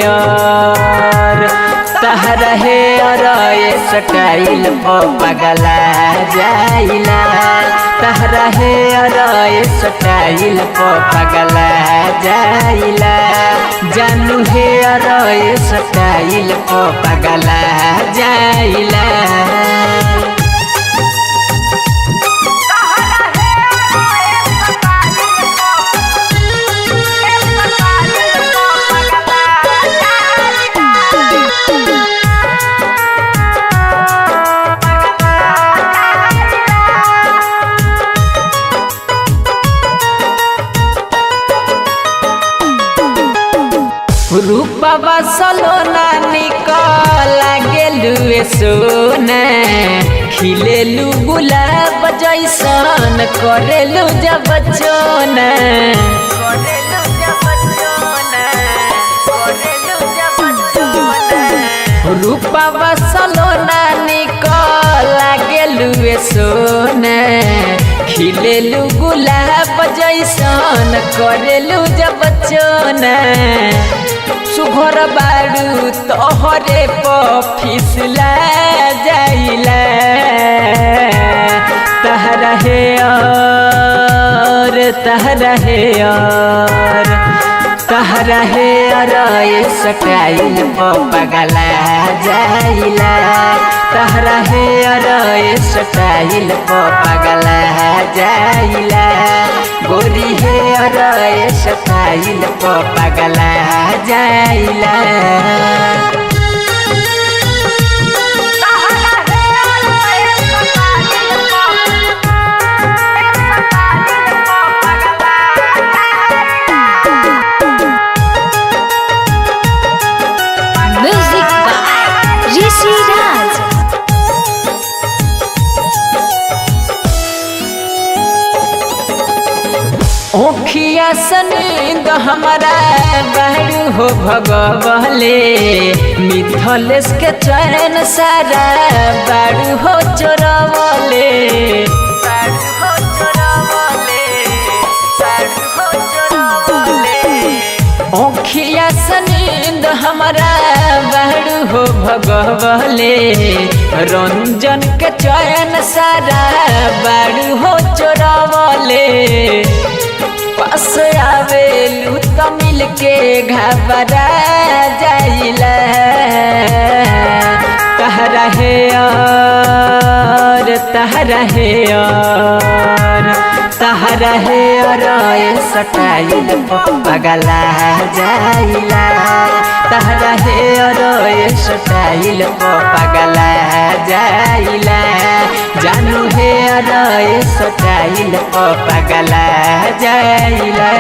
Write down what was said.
यार तहरा है यार ये स्टाइल पो पगला जाइला तहरा है यार ये स्टाइल पो पगला जाइला जानू है यार ये स्टाइल पो पगला जाइला रूपवा सलोना निकल गेलुए सोना खिलेलु गुलाब जैसन करेलु जब चोना रूपवा सलोना निकल गेलुए सोना खिलेलु गुलाब जैसन करेलु जब चोना सुघर बाड़ू तोहरे फिसला जाइला तहरा है यार ये स्टाइल पो पगला जाइला तहरा है यार ये स्टाइल पो पगला जाइला गोरी है यार ये स्टाइल पो पगला जाइला ओखिया सनींद हमारा बाड़ू हो भगवले मिथलेश के चैन सारा बाड़ू हो चोरवले ओखिया सनींद हमारा बाड़ू हो भगवले रंजन के चैन सारा बाड़ू हो चोरवले पास आवेलू तो मिल के घबरा जाइला तहरा है यार ये स्टाइल पो पगला जाइला तहरा है यार ये स्टाइल पो पगला जाइला जानू है यार ये स्टाइल पो पगला जाइला।